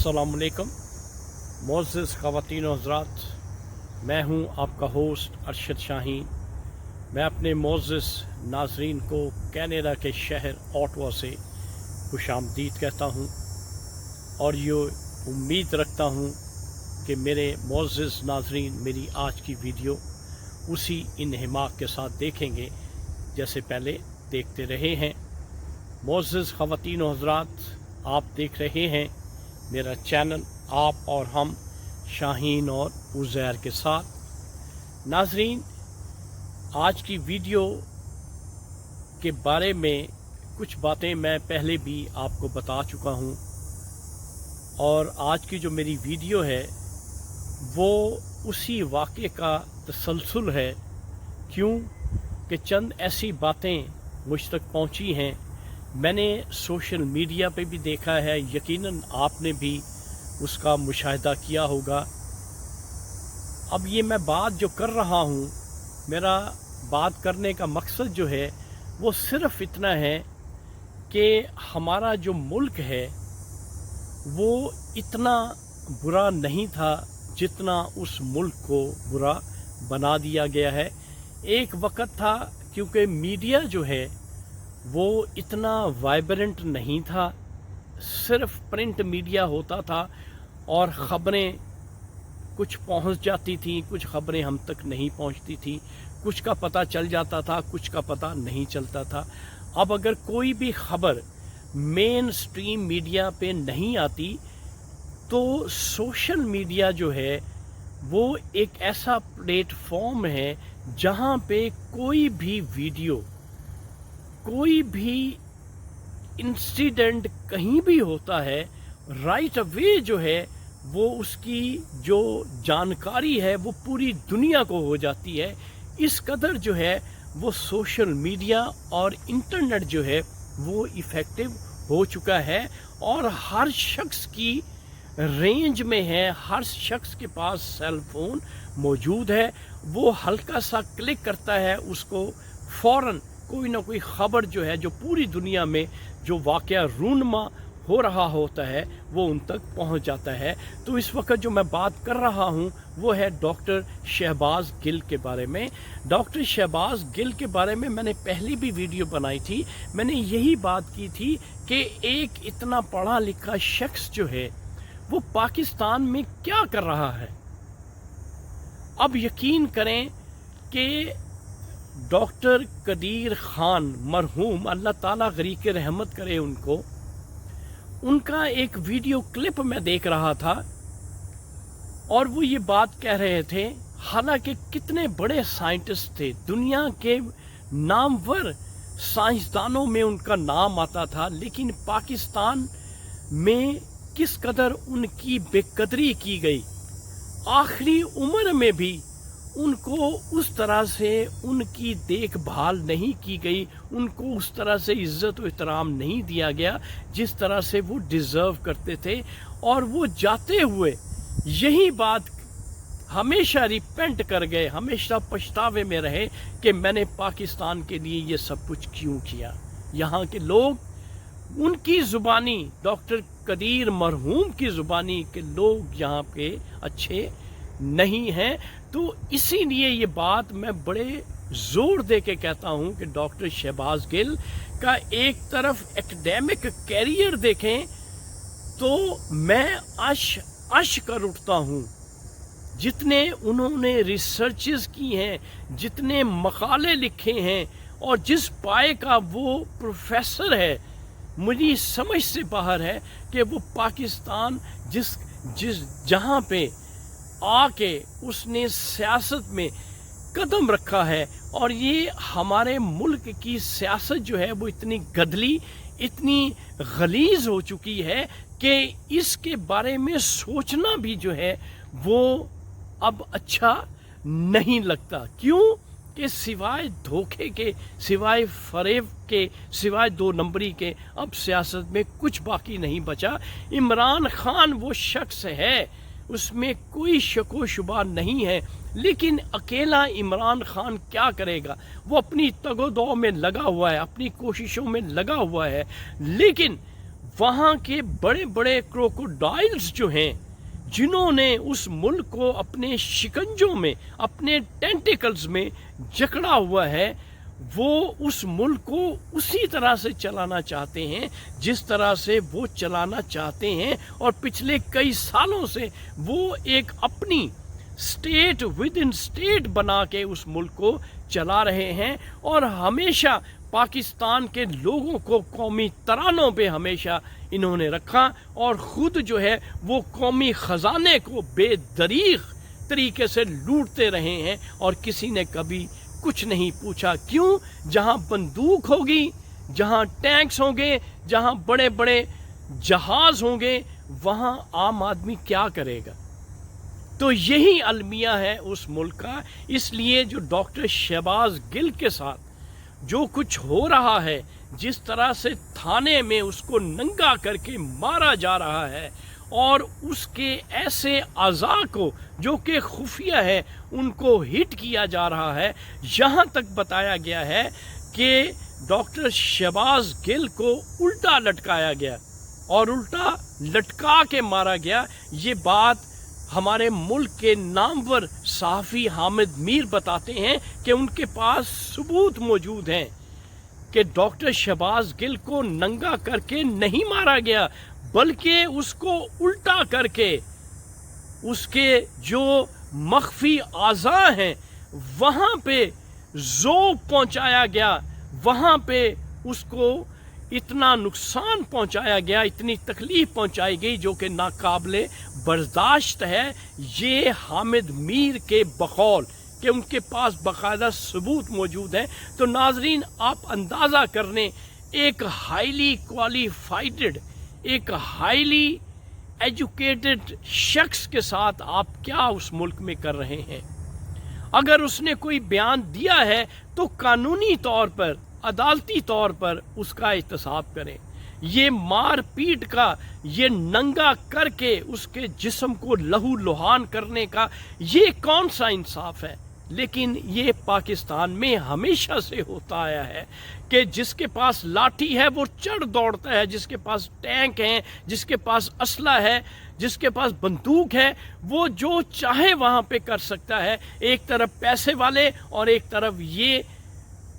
अस्सलाम वालेकुम मोअज़्ज़िज़ ख़वातीन व हज़रात, मैं हूं आपका होस्ट अरशद शाहीन। मैं अपने मोअज़्ज़िज़ नाज़रीन को कनाडा के शहर ओटावा से खुशामदीद कहता हूं और ये उम्मीद रखता हूं कि मेरे मोअज़्ज़िज़ नाज़रीन मेरी आज की वीडियो उसी इन्हिमाक के साथ देखेंगे जैसे पहले देखते रहे हैं। मोअज़्ज़िज़ ख़वातीन व हज़रात, आप देख रहे हैं मेरा चैनल आप और हम शाहीन और उज़ैर के साथ। नाज़रीन, आज की वीडियो के बारे में कुछ बातें मैं पहले भी आपको बता चुका हूं और आज की जो मेरी वीडियो है वो उसी वाक़े का तसलसल है। क्यों कि चंद ऐसी बातें मुझ तक पहुंची हैं, मैंने सोशल मीडिया पे भी देखा है, यकीनन आपने भी उसका मुशाहिदा किया होगा। अब ये मैं बात जो कर रहा हूँ, मेरा बात करने का मकसद जो है वो सिर्फ़ इतना है कि हमारा जो मुल्क है वो इतना बुरा नहीं था जितना उस मुल्क को बुरा बना दिया गया है। एक वक़्त था क्योंकि मीडिया जो है वो इतना वाइब्रेंट नहीं था, सिर्फ प्रिंट मीडिया होता था और ख़बरें कुछ पहुंच जाती थी, कुछ ख़बरें हम तक नहीं पहुंचती थी, कुछ का पता चल जाता था, कुछ का पता नहीं चलता था। अब अगर कोई भी ख़बर मेन स्ट्रीम मीडिया पे नहीं आती तो सोशल मीडिया जो है वो एक ऐसा प्लेटफॉर्म है जहां पे कोई भी वीडियो, कोई भी इंसिडेंट कहीं भी होता है, राइट अवे जो है वो उसकी जो जानकारी है वो पूरी दुनिया को हो जाती है। इस कदर जो है वो सोशल मीडिया और इंटरनेट जो है वो इफ़ेक्टिव हो चुका है और हर शख्स की रेंज में है, हर शख्स के पास सेल फोन मौजूद है। वो हल्का सा क्लिक करता है, उसको फ़ौरन कोई ना कोई ख़बर जो है जो पूरी दुनिया में जो वाक़या रूनमा हो रहा होता है वो उन तक पहुंच जाता है। तो इस वक्त जो मैं बात कर रहा हूं वो है डॉक्टर शहबाज गिल के बारे में। डॉक्टर शहबाज गिल के बारे में मैंने पहले भी वीडियो बनाई थी। मैंने यही बात की थी कि एक इतना पढ़ा लिखा शख्स जो है वो पाकिस्तान में क्या कर रहा है। अब यकीन करें कि डॉक्टर कदीर ख़ान मरहूम, अल्लाह ताला गरीक़ रहमत करे उनको, उनका एक वीडियो क्लिप मैं देख रहा था और वो ये बात कह रहे थे, हालांकि कितने बड़े साइंटिस्ट थे, दुनिया के नामवर साइंसदानों में उनका नाम आता था, लेकिन पाकिस्तान में किस कदर उनकी बेकदरी की गई। आखिरी उम्र में भी उनको उस तरह से उनकी देखभाल नहीं की गई, उनको उस तरह से इज्जत व एहतराम नहीं दिया गया जिस तरह से वो डिज़र्व करते थे। और वो जाते हुए यही बात हमेशा रिपेंट कर गए, हमेशा पछतावे में रहे कि मैंने पाकिस्तान के लिए ये सब कुछ क्यों किया। यहाँ के लोग, उनकी ज़ुबानी, डॉक्टर कदीर मरहूम की ज़ुबानी के लोग यहाँ पे अच्छे नहीं हैं। तो इसीलिए ये बात मैं बड़े ज़ोर दे के कहता हूँ कि डॉक्टर शहबाज गिल का एक तरफ एकेडमिक कैरियर देखें तो मैं अश कर उठता हूँ। जितने उन्होंने रिसर्चेस की हैं, जितने मकाले लिखे हैं और जिस पाए का वो प्रोफेसर है, मुझे समझ से बाहर है कि वो पाकिस्तान जिस जहाँ पे आके उसने सियासत में कदम रखा है, और ये हमारे मुल्क की सियासत जो है वो इतनी गधली, इतनी गलीज हो चुकी है कि इसके बारे में सोचना भी जो है वो अब अच्छा नहीं लगता। क्यों कि सिवाय धोखे के, सिवाय फरेब के, सिवाय दो नंबरी के अब सियासत में कुछ बाकी नहीं बचा। इमरान खान वो शख्स है, उसमें कोई शको शुबा नहीं है, लेकिन अकेला इमरान खान क्या करेगा। वो अपनी तगोदो में लगा हुआ है, अपनी कोशिशों में लगा हुआ है, लेकिन वहाँ के बड़े बड़े क्रोकोडाइल्स जो हैं, जिन्होंने उस मुल्क को अपने शिकंजों में, अपने टेंटिकल्स में जकड़ा हुआ है, वो उस मुल्क को उसी तरह से चलाना चाहते हैं जिस तरह से वो चलाना चाहते हैं। और पिछले कई सालों से वो एक अपनी स्टेट विद इन स्टेट बना के उस मुल्क को चला रहे हैं। और हमेशा पाकिस्तान के लोगों को कौमी तरानों पे हमेशा इन्होंने रखा, और ख़ुद जो है वो कौमी ख़जाने को बेदरीग तरीके से लूटते रहे हैं, और किसी ने कभी कुछ नहीं पूछा। क्यों? जहाँ बंदूक होगी, जहाँ टैंक्स होंगे, जहाँ बड़े बड़े जहाज़ होंगे, वहाँ आम आदमी क्या करेगा? तो यही अलमिया है उस मुल्क का। इसलिए जो डॉक्टर शहबाज गिल के साथ जो कुछ हो रहा है, जिस तरह से थाने में उसको नंगा करके मारा जा रहा है, और उसके ऐसे अज़ा को जो कि खुफिया है उनको हिट किया जा रहा है। यहाँ तक बताया गया है कि डॉक्टर शहबाज गिल को उल्टा लटकाया गया और उल्टा लटका के मारा गया। ये बात हमारे मुल्क के नामवर सहाफ़ी हामिद मीर बताते हैं कि उनके पास सबूत मौजूद हैं कि डॉक्टर शहबाज गिल को नंगा करके नहीं मारा गया, बल्कि उसको उल्टा करके उसके जो मख्फी आज़ा हैं वहाँ पे ज़ोब पहुँचाया गया, वहाँ पे उसको इतना नुकसान पहुँचाया गया, इतनी तकलीफ़ पहुँचाई गई जो कि नाकाबिले बर्दाश्त है। ये हामिद मीर के बकौल कि उनके पास बाकायदा सबूत मौजूद है। तो नाजरीन, आप अंदाज़ा करने एक हाईली क्वालिफाइड, एक हाईली एजुकेटेड शख्स के साथ आप क्या उस मुल्क में कर रहे हैं। अगर उसने कोई बयान दिया है तो कानूनी तौर पर, अदालती तौर पर उसका एहतसाब करें। ये मार पीट का, ये नंगा करके उसके जिस्म को लहू लुहान करने का, ये कौन सा इंसाफ है? लेकिन ये पाकिस्तान में हमेशा से होता आया है कि जिसके पास लाठी है वो चढ़ दौड़ता है, जिसके पास टैंक हैं, जिसके पास असला है, जिसके पास बंदूक है, वो जो चाहे वहाँ पे कर सकता है। एक तरफ पैसे वाले और एक तरफ ये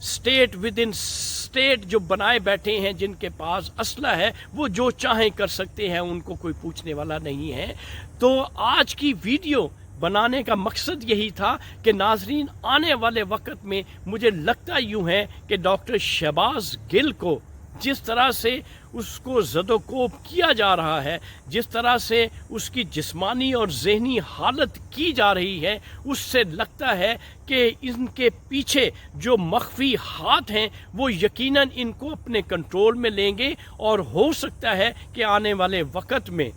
स्टेट विद इन स्टेट जो बनाए बैठे हैं, जिनके पास असला है, वो जो चाहें कर सकते हैं, उनको कोई पूछने वाला नहीं है। तो आज की वीडियो बनाने का मकसद यही था कि नाजरीन, आने वाले वक्त में मुझे लगता यूँ है कि डॉक्टर शहबाज गिल को जिस तरह से उसको ज़दोकोब किया जा रहा है, जिस तरह से उसकी जिस्मानी और ज़हनी हालत की जा रही है, उससे लगता है कि इनके पीछे जो मख्फी हाथ हैं वो यकीनन इनको अपने कंट्रोल में लेंगे, और हो सकता है कि आने वाले वक्त में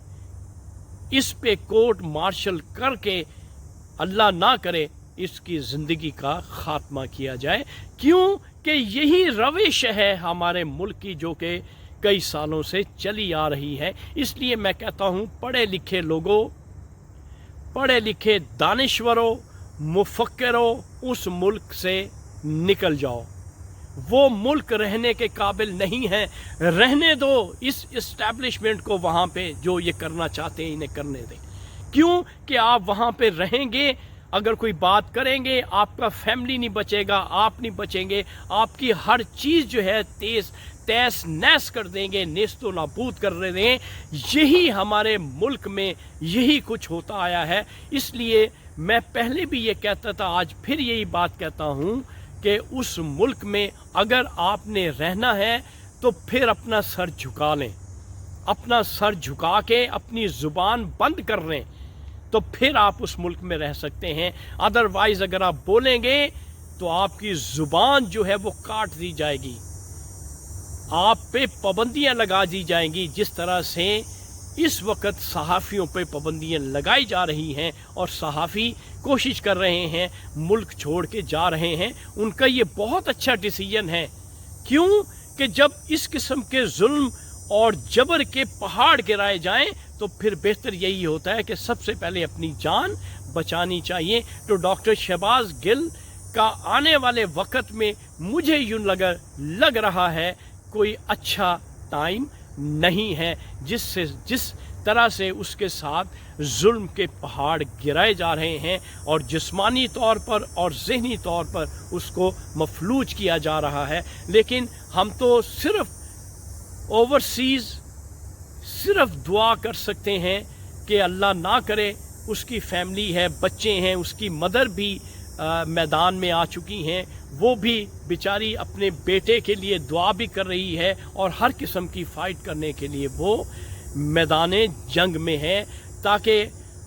इस पे कोर्ट मार्शल करके, अल्लाह ना करे, इसकी ज़िंदगी का ख़ात्मा किया जाए। क्यों कि यही रविश है हमारे मुल्क की जो कि कई सालों से चली आ रही है। इसलिए मैं कहता हूँ, पढ़े लिखे लोगों, पढ़े लिखे दानिश्वरों, मुफक्किरों, उस मुल्क से निकल जाओ। वो मुल्क रहने के काबिल नहीं है। रहने दो इस इस्टेब्लिशमेंट को वहाँ पे, जो ये करना चाहते हैं इन्हें करने दें। क्यों कि आप वहाँ पे रहेंगे, अगर कोई बात करेंगे, आपका फैमिली नहीं बचेगा, आप नहीं बचेंगे, आपकी हर चीज़ जो है तहस नहस कर देंगे, नेस्तो नाबूद कर रहे हैं। यही हमारे मुल्क में यही कुछ होता आया है। इसलिए मैं पहले भी ये कहता था, आज फिर यही बात कहता हूँ कि उस मुल्क में अगर आपने रहना है तो फिर अपना सर झुका लें, अपना सर झुका के अपनी ज़ुबान बंद कर लें, तो फिर आप उस मुल्क में रह सकते हैं। अदरवाइज़ अगर आप बोलेंगे तो आपकी ज़ुबान जो है वो काट दी जाएगी, आप पे पाबंदियां लगा दी जाएंगी, जिस तरह से इस वक्त सहाफ़ियों पे पाबंदियां लगाई जा रही हैं और सहाफ़ी कोशिश कर रहे हैं, मुल्क छोड़ के जा रहे हैं। उनका ये बहुत अच्छा डिसीजन है। क्यों कि जब इस किस्म के जुल्म और जबर के पहाड़ गिराए जाएं तो फिर बेहतर यही होता है कि सबसे पहले अपनी जान बचानी चाहिए। तो डॉक्टर शहबाज गिल का आने वाले वक्त में मुझे यूँ लग रहा है कोई अच्छा टाइम نہیں ہے جس طرح سے اس کے ساتھ ظلم کے پہاڑ گرائے جا رہے ہیں اور جسمانی طور پر اور ذہنی طور پر اس کو مفلوج کیا جا رہا ہے۔ لیکن ہم تو صرف اوورسیز صرف دعا کر سکتے ہیں کہ اللہ نہ کرے، اس کی فیملی ہے، بچے ہیں، اس کی مدر بھی میدان میں آ چکی ہیں، وہ بھی بیچاری اپنے بیٹے کے لیے دعا بھی کر رہی ہے اور ہر قسم کی فائٹ کرنے کے لیے وہ میدان جنگ میں ہے، تاکہ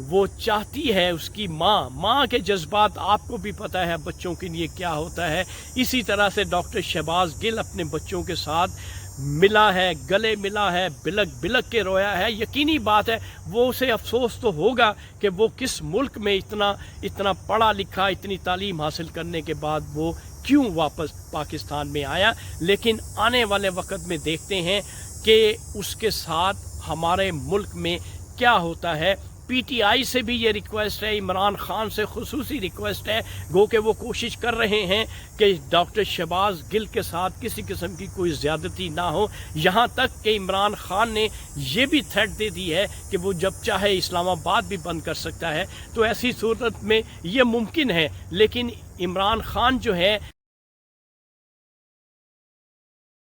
وہ چاہتی ہے اس کی ماں کے جذبات آپ کو بھی پتہ ہے بچوں کے لیے کیا ہوتا ہے۔ اسی طرح سے ڈاکٹر شہباز گل اپنے بچوں کے ساتھ ملا ہے، گلے ملا ہے، بلک بلک کے رویا ہے۔ یقینی بات ہے وہ اسے افسوس تو ہوگا کہ وہ کس ملک میں اتنا پڑھا لکھا، اتنی تعلیم حاصل کرنے کے بعد وہ کیوں واپس پاکستان میں آیا، لیکن آنے والے وقت میں دیکھتے ہیں کہ اس کے ساتھ ہمارے ملک میں کیا ہوتا ہے۔ پی ٹی آئی سے بھی یہ ریکویسٹ ہے، عمران خان سے خصوصی ریکویسٹ ہے، گو کہ وہ کوشش کر رہے ہیں کہ ڈاکٹر شہباز گل کے ساتھ کسی قسم کی کوئی زیادتی نہ ہو، یہاں تک کہ عمران خان نے یہ بھی تھریٹ دے دی ہے کہ وہ جب چاہے اسلام آباد بھی بند کر سکتا ہے۔ تو ایسی صورت میں یہ ممکن ہے، لیکن عمران خان جو ہے